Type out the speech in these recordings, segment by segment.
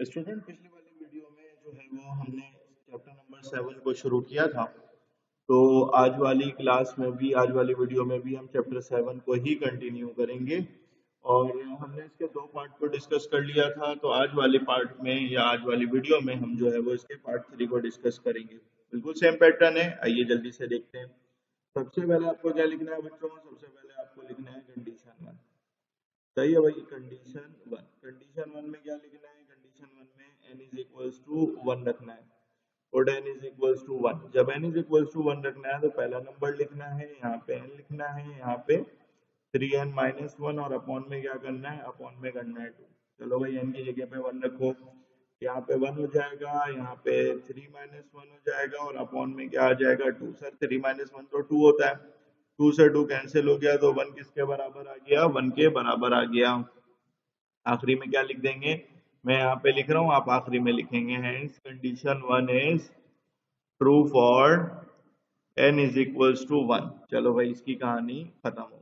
Student पिछली वाली video में जो है वो हमने चैप्टर नंबर 7 को शुरू किया था। तो आज वाली क्लास में भी, आज वाली वीडियो में भी हम चैप्टर 7 को ही कंटिन्यू करेंगे। और हमने इसके दो पार्ट को डिस्कस कर लिया था, तो आज वाले पार्ट में या आज वाली वीडियो में हम जो है वो इसके पार्ट 3 को डिस्कस करेंगे। बिल्कुल सेम पैटर्न है, आइए जल्दी से देखते हैं। सबसे पहले आपको क्या लिखना है बच्चों? सबसे पहले आपको लिखना है कंडीशन 1। सही है भाई, कंडीशन 1। कंडीशन 1 में क्या लिखना है? कंडीशन 1 में n इज इक्वल्स टू 1 रखना है और n इज इक्वल्स टू 1। जब n इज इक्वल्स टू 1 रखना है तो पहला नंबर लिखना है, यहाँ पे n लिखना है, यहाँ पे 3n माइनस 1 और अपॉन में क्या करना है? अपॉन में करना है 2। चलो भाई, n की जगह पे 1 रखो, यहाँ पे 1 हो जाएगा, यहाँ पे 3 माइनस 1 हो जाएगा और अपॉन में क्या आ जाएगा? 2। सर 3 माइनस 1 तो 2 होता है, 2 से 2 कैंसिल हो गया तो 1 किसके बराबर आ गया? 1 के बराबर आ गया। आखिरी में क्या लिख देंगे? मैं यहाँ पे लिख रहा हूँ, आप आखिरी में लिखेंगे hence condition 1 is true for n is equals to 1। चलो भाई, इसकी कहानी खत्म हो गई।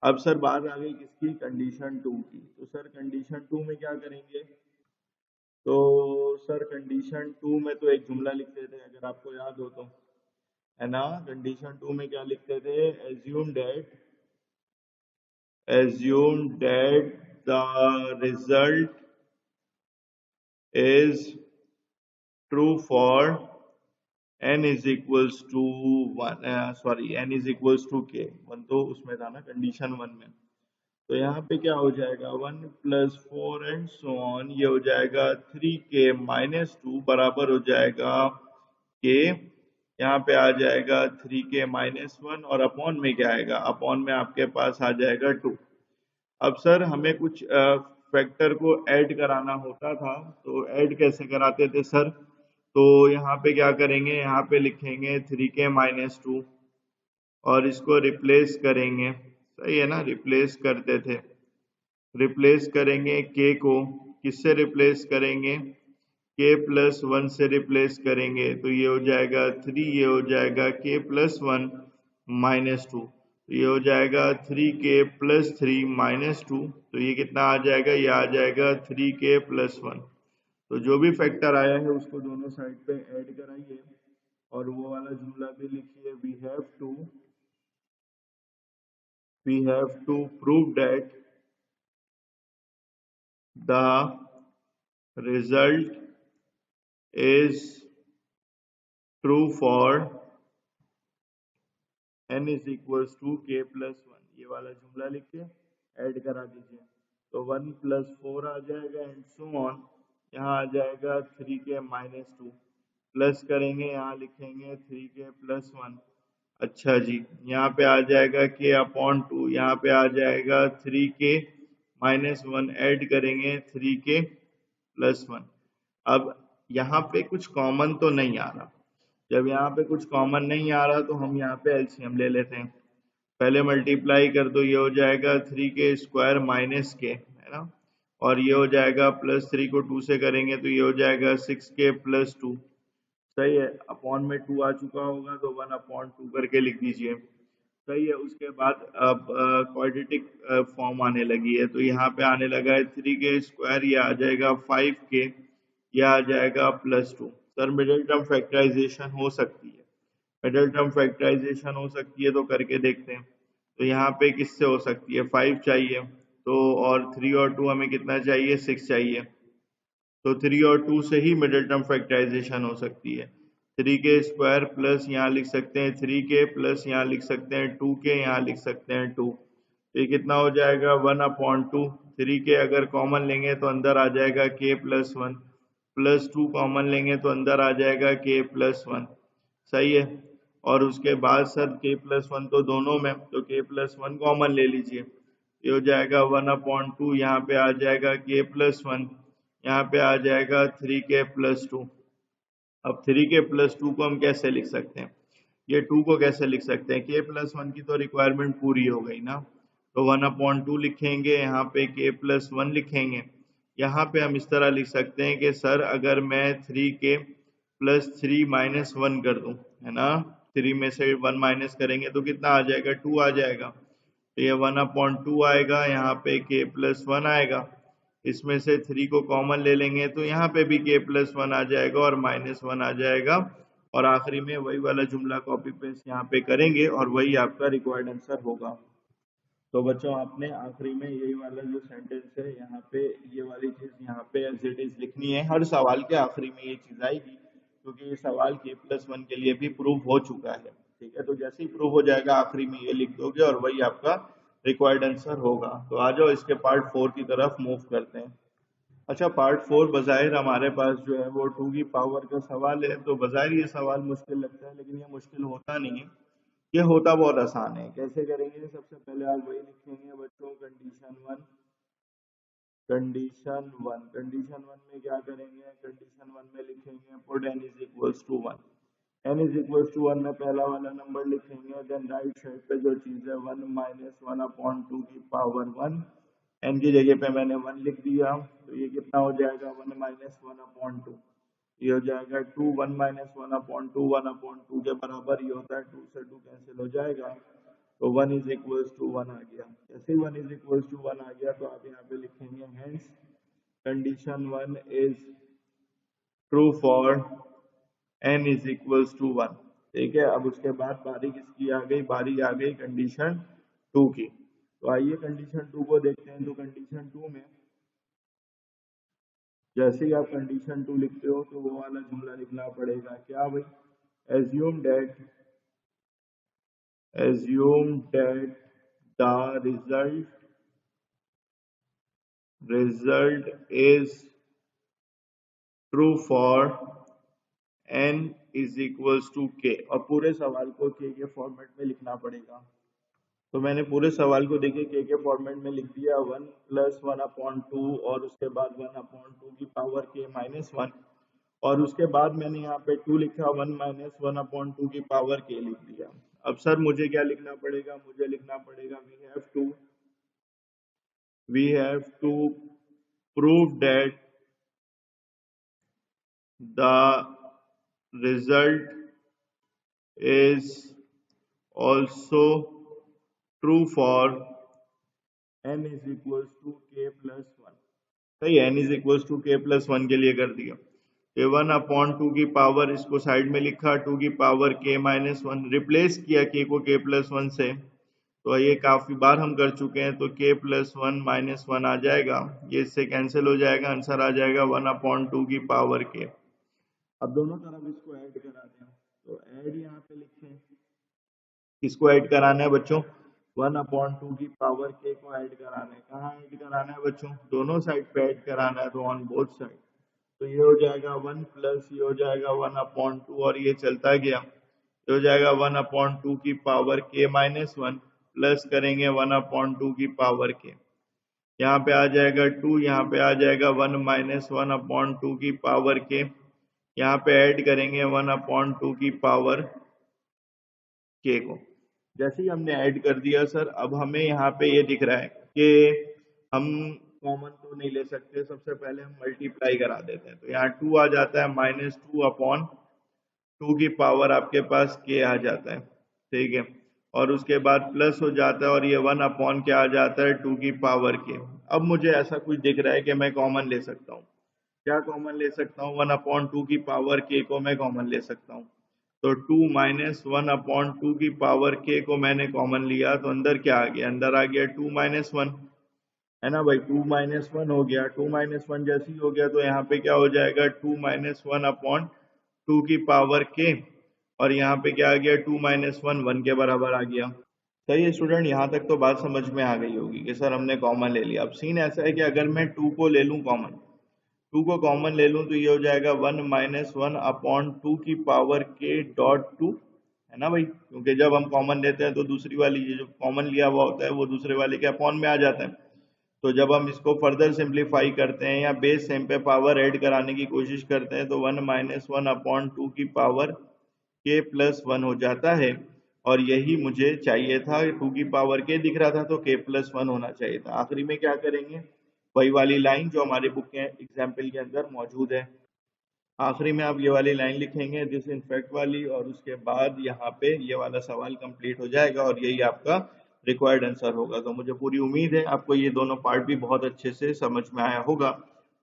अब सर बात आ गई किसकी? कंडीशन 2 की। तो सर कंडीशन 2 में क्या करेंगे? तो सर कंडीशन 2 में तो एक जुमला लिखते थे, अगर आपको याद हो तो, है ना? कंडीशन 2 में क्या लिखते थे? assume that the result is true for n is equals to 1, n is equals to k। 1 तो उसमें था ना कंडीशन 1 में। तो यहाँ पे क्या हो जाएगा? 1 प्लस 4 एंड सो ऑन, ये हो जाएगा 3k माइनस 2 बराबर हो जाएगा k। यहाँ पे आ जाएगा 3k माइनस 1 और अपॉन में क्या आएगा? अपॉन में आपके पास आ जाएगा 2। अब सर हमें कुछ फैक्टर को ऐड कराना होता था, तो ऐड कैसे कराते थे सर? तो यहाँ पे क्या करेंगे? यहाँ पे लिखेंगे 3k माइनस 2 और इसको रिप्लेस करेंगे। सही है ना? रिप्लेस करते थे, रिप्लेस करेंगे k को, किससे रिप्लेस करेंगे? k प्लस 1 से रिप्लेस करेंगे, तो ये हो जाएगा 3, ये हो जाएगा k प्लस 1 माइनस 2, तो ये हो जाएगा 3k प्लस 3 माइनस 2। तो ये कितना आ जाएगा? ये आ जाएगा 3k प्लस 1। तो जो भी फैक्टर आया है उसको दोनों साइड पे ऐड कराइए और वो वाला जुमला भी लिखिए, we have to prove that the result is true for n is equals to k plus 1। ये वाला जुमला लिख के ऐड करा दीजिए, तो 1 प्लस 4 आ जाएगा एंड सो ऑन। यहाँ आ जाएगा 3k माइनस 2, प्लस करेंगे, यहाँ लिखेंगे 3k प्लस 1। अच्छा जी, यहाँ पे आ जाएगा k अपॉन 2, यहाँ पे आ जाएगा 3k माइनस 1, ऐड करेंगे 3k प्लस 1। अब यहाँ पे कुछ कॉमन तो नहीं आ रहा। जब यहाँ पे कुछ कॉमन नहीं आ रहा तो हम यहाँ पे एलसीएम ले लेते हैं। पहले मल्टीप्लाई कर दो, ये हो जाएगा 3k स्क्वायर माइनस k, है ना? और ये हो जाएगा प्लस 3 को 2 से करेंगे तो ये हो जाएगा 6k प्लस 2। सही है, अपॉन में 2 आ चुका होगा तो 1 अपॉन 2 करके लिख दीजिए। सही है, उसके बाद अब क्वाड्रेटिक फॉर्म आने लगी है, तो यहाँ पे आने लगा है 3k स्क्वायर, ये आ जाएगा 5k, ये आ जाएगा plus 2। Sir middle term factorisation हो सकती है, मिडिल टर्म फैक्टराइजेशन हो सकती है, तो करके देखते हैं। तो यहाँ पे किससे हो सकती है? 5 चाहिए, तो और 3 और 2 हमें कितना चाहिए? 6 चाहिए, तो 3 और 2 से ही मिडिल टर्म फैक्टराइजेशन हो सकती है। 3k स्क्वायर प्लस यहाँ लिख सकते हैं 3k प्लस यहाँ लिख सकते हैं 2k, यहाँ लिख सकते हैं 2। तो ये कितना हो जाएगा? 1 अपॉन 2। 3k अगर कॉमन लेंगे तो अंदर आ जाएगा k प्लस 1, प्लस 2 कॉमन लेंगे तो अंदर आ जाएगा k प्लस 1। सही है, और उसके बाद सर k प्लस 1 तो दोनों में, तो k प्लस 1 कॉमन ले लीजिए, ये हो जाएगा 1 अपॉन 2, यहाँ पे आ जाएगा k प्लस 1, यहाँ पे आ जाएगा 3k प्लस 2। अब 3k प्लस 2 को हम कैसे लिख सकते हैं? ये 2 को कैसे लिख सकते हैं? k प्लस 1 की तो रिक्वायरमेंट पूरी हो गई ना, तो 1 अपॉन 2 लिखेंगे, यहाँ पे k प्लस 1 लिखेंगे। यहाँ पे हम इस तरह लिख सकते हैं कि सर अगर मैं 3k प्लस 3 माइनस 1 कर दूं, है ना, 3 में से 1 माइनस करेंगे तो कितना आ जाएगा? 2 आ जाएगा, तो ये 1 अपॉन 2 आएगा, यहाँ पे k प्लस 1 आएगा। इसमें से 3 को कॉमन ले लेंगे तो यहाँ पे भी k+1 आ जाएगा और -1 आ जाएगा, और आखिरी में वही वाला जुमला कॉपी पेस्ट यहाँ पे करेंगे और वही आपका रिक्वायर्ड आंसर होगा। तो बच्चों आपने आखिरी में यही वाला जो सेंटेंस है यहाँ पे ये वाली चीज यहाँ पे एज इट इज लिखनी है। हर सवाल के आखिरी में ये चीज आएगी क्योंकि ये सवाल k+1 के लिए भी प्रूव हो चुका है। ठीक है, तो जैसे ही प्रूव हो जाएगा आखिरी में ये लिख दोगे और वही आपका रिक्वायर्ड आंसर होगा। तो आ जाओ इसके पार्ट 4 की तरफ मूव करते हैं। अच्छा, पार्ट 4 बज़ाहिर हमारे पास जो है वो 2 की पावर का सवाल है। तो बज़ाहिर ये सवाल मुश्किल लगता है लेकिन ये मुश्किल होता नहीं है, ये होता बहुत आसान है। कैसे करेंगे? सबसे पहले आप वही लिखेंगे बच्चों, कंडीशन वन में क्या करेंगे? कंडीशन वन में लिखेंगे put n is equals to 1। n is equals to 1 में पहला वाला नंबर लिखेंगे, देन राइट साइड पे जो चीज है 1 - 1/2 की पावर 1, n की जगह पे मैंने 1 लिख दिया। तो ये कितना हो जाएगा? 1 - 1/2, ये हो जाएगा 2। 1 - 1/2 1/2 के बराबर ये होता है, 2 से 2 कैंसिल हो जाएगा, तो 1 इज इक्वल्स टू 1 आ गया। जैसे ही 1 इज इक्वल्स टू 1 आ गया तो आप यहाँ पे लिखेंगे hence condition 1 is true for n is equals to 1। ठीक है, अब उसके बाद बारी किसकी आ गई? बारी आ गई कंडीशन 2 की। तो आइए कंडीशन 2 को देखते हैं। तो कंडीशन 2 में जैसे ही आप कंडीशन 2 लिखते हो तो वो वाला जुमला लिखना पड़ेगा। क्या भाई? assume that the result is true for n is equals to k, और पूरे सवाल को k के फॉर्मेट में लिखना पड़ेगा। तो मैंने पूरे सवाल को देखिए k के फॉर्मेट में लिख दिया, 1 + 1/2 और उसके बाद 1/2 की पावर k - 1, और उसके बाद मैंने यहाँ पे 2 लिखा, 1 - 1/2 की पावर k लिख दिया। अब सर मुझे क्या लिखना पड़ेगा? मुझे लिखना पड़ेगा we have to prove that the result is also true for n is equals to k+1। सही है, n is equals to k+1 के लिए कर दिया। ये 1/2 की पावर इसको साइड में लिखा, 2 की पावर k - 1 रिप्लेस किया k को k+1 से। तो ये काफी बार हम कर चुके हैं, तो k+1 - 1 आ जाएगा, ये इससे कैंसिल हो जाएगा, आंसर आ जाएगा 1/2 की पावर k। अब दोनों तरफ इसको ऐड करा दें, तो ऐड यहाँ पे लिखें, किसको ऐड कराना है बच्चों? 1/2 की पावर k को ऐड कराना है। कहाँ ऐड कराना है बच्चों? दोनों साइड पे ऐड कराना है, तो ऑन बोथ साइड। तो ये हो जाएगा 1 प्लस ये हो जाएगा 1/2 और ये चलता गया, ये हो जाएगा 1/2 की पावर k - 1 प्लस करेंगे 1/2 की पावर k, यहाँ पे आ जाएगा 2, यहाँ पे आ जाएगा 1 - 1/2 की पावर k, यहाँ पे ऐड करेंगे 1/2 की पावर k को। जैसे ही हमने ऐड कर दिया सर, अब हमें यहाँ पे ये दिख रहा है कि हम कॉमन तो नहीं ले सकते, सबसे पहले हम मल्टीप्लाई करा देते हैं। तो यहाँ 2 आ जाता है, -2/2 की पावर आपके पास k आ जाता है। ठीक है, और उसके बाद प्लस हो जाता है और ये 1 क्या आ जाता है? 2 की पावर k। अब मुझे ऐसा कुछ दिख रहा है कि मैं कॉमन ले सकता हूँ। क्या कॉमन ले सकता हूँ? 1/2 की पावर k को मैं कॉमन ले सकता हूँ। तो 2 - 1/2 की पावर k को मैंने कॉमन लिया, तो अंदर क्या आ गया? अंदर आ गया 2 - 1, है ना भाई? 2 - 1 हो गया। 2 - 1 जैसे ही हो गया तो यहाँ पे क्या हो जाएगा? 2 - 1/2 की पावर k, और यहाँ पे क्या आ गया? 2 - 1 के बराबर आ गया। सही है स्टूडेंट, यहाँ तक तो बात समझ में आ गई होगी कि सर हमने कॉमन ले लिया। अब सीन ऐसा है कि अगर मैं 2 को ले लूँ कॉमन, 2 को कॉमन ले लूँ तो ये हो जाएगा 1 - 1/2 की पावर k.2, है ना भाई? क्योंकि जब हम कॉमन लेते हैं तो दूसरी वाली जो कॉमन लिया हुआ होता है वो दूसरे वाले के अपॉन में आ जाता है। तो जब हम इसको फर्दर सिंप्लीफाई करते हैं या बेस सेम पे पावर ऐड कराने की कोशिश करते हैं तो 1 - 1/2 की पावर k+1 हो जाता है, और यही मुझे चाहिए था। 2 की पावर k दिख रहा था तो k+1 होना चाहिए था। आखिरी में क्या करेंगे? वही वाली लाइन जो हमारे बुक के एग्जाम्पल के अंदर मौजूद है, आखिरी में आप ये वाली लाइन लिखेंगे दिस इनफैक्ट वाली, और उसके बाद यहाँ पे ये वाला सवाल कंप्लीट हो जाएगा और यही आपका रिक्वायर्ड आंसर होगा। तो मुझे पूरी उम्मीद है आपको ये दोनों पार्ट भी बहुत अच्छे से समझ में आया होगा।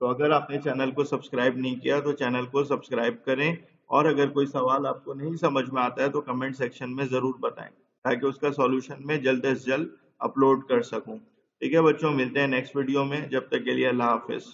तो अगर आपने चैनल को सब्सक्राइब नहीं किया तो चैनल को सब्सक्राइब करें, और अगर कोई सवाल आपको नहीं समझ में आता है तो कमेंट सेक्शन में जरूर बताएं, ताकि उसका सॉल्यूशन मैं जल्द से जल्द अपलोड कर सकूं। ठीक है बच्चों, मिलते हैं नेक्स्ट वीडियो में, जब तक के लिए अल्लाह हाफिज।